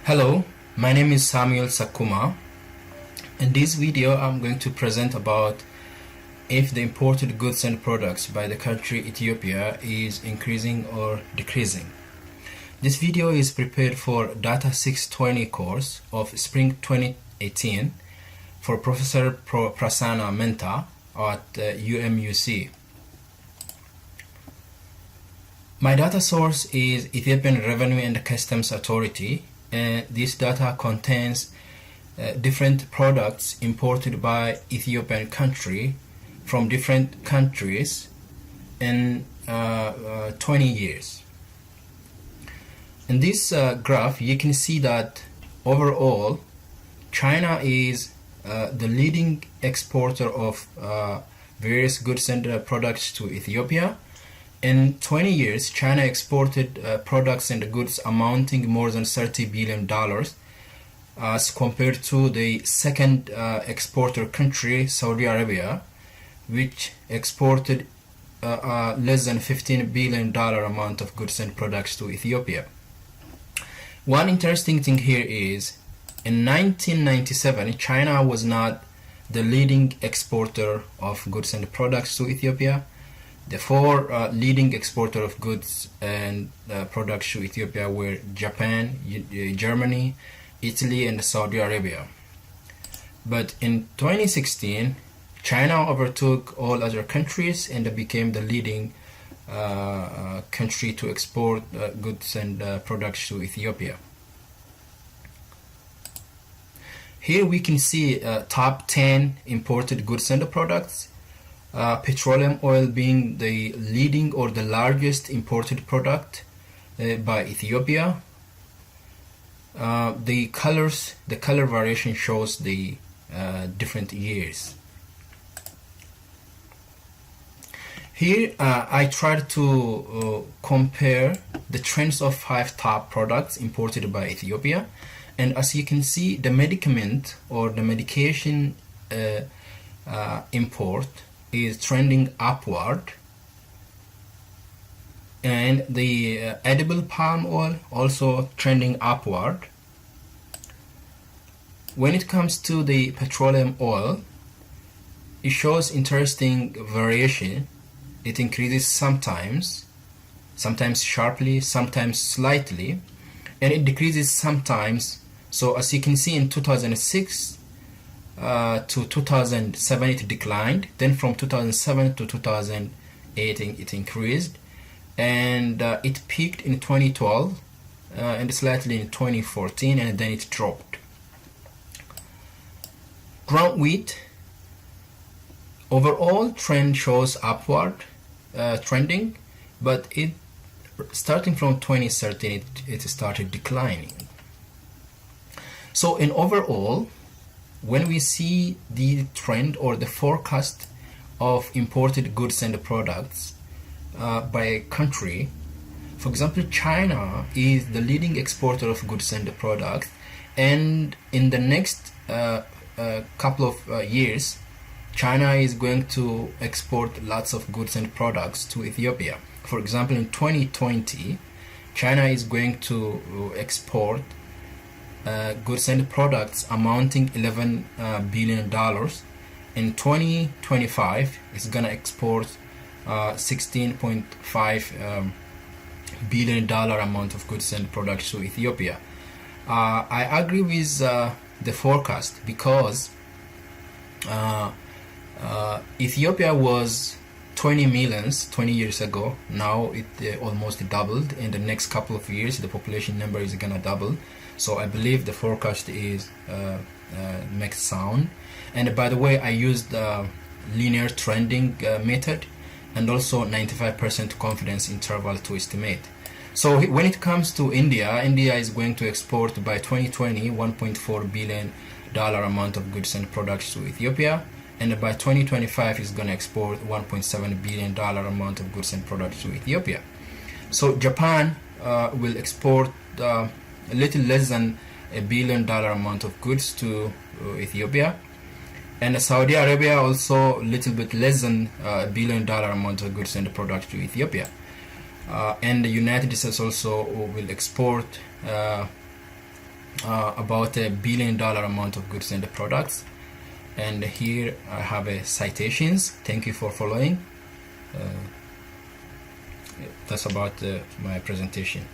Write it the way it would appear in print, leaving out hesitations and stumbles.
Hello, my name is Samuel Sakuma. In this video I'm going to present about if the imported goods and products by the country Ethiopia is increasing or decreasing. This video is prepared for Data 620 course of Spring 2018 for Professor Prasanna Menta at UMUC. My data source is Ethiopian Revenue and Customs Authority, and this data contains different products imported by Ethiopian country from different countries in 20 years. In this graph you can see that overall China is the leading exporter of various goods and products to Ethiopia. In 20 years, China exported products and goods amounting more than $30 billion as compared to the second exporter country, Saudi Arabia, which exported less than $15 billion amount of goods and products to Ethiopia. One interesting thing here is, in 1997, China was not the leading exporter of goods and products to Ethiopia. The four leading exporters of goods and products to Ethiopia were Japan, Germany, Italy, and Saudi Arabia. But in 2016, China overtook all other countries and became the leading country to export goods and products to Ethiopia. Here we can see top 10 imported goods and products. Petroleum oil being the leading or the largest imported product by Ethiopia. The color variation shows the different years. Here I tried to compare the trends of 5 top products imported by Ethiopia, and as you can see, the medicament or the medication import is trending upward, and the edible palm oil also trending upward. When it comes to the petroleum oil, it shows interesting variation. It increases sometimes sharply, sometimes slightly, and it decreases sometimes. So as you can see, in 2006 to 2007 it declined, then from 2007 to 2008 it increased, and it peaked in 2012 and slightly in 2014, and then it dropped. Ground wheat overall trend shows upward trending, but it starting from 2013 it started declining. So in overall, when we see the trend or the forecast of imported goods and products by a country, for example, China is the leading exporter of goods and products, and in the next couple of years, China is going to export lots of goods and products to Ethiopia. For example, in 2020, China is going to export goods and products amounting $11 billion. In 2025, it's gonna export $16.5 billion amount of goods and products to Ethiopia. I agree with the forecast because Ethiopia was 20 millions 20 years ago. Now it almost doubled. In the next couple of years, the population number is gonna double. So I believe the forecast is makes sound. And by the way, I used linear trending method and also 95% confidence interval to estimate. So when it comes to India is going to export by 2020 $1.4 billion amount of goods and products to Ethiopia, and by 2025 is going to export $1.7 billion amount of goods and products to Ethiopia. So Japan will export a little less than $1 billion amount of goods to Ethiopia, and Saudi Arabia also a little bit less than $1 billion amount of goods and products to Ethiopia, and the United States also will export about $1 billion amount of goods and products. And here I have citations. Thank you for following. That's about my presentation.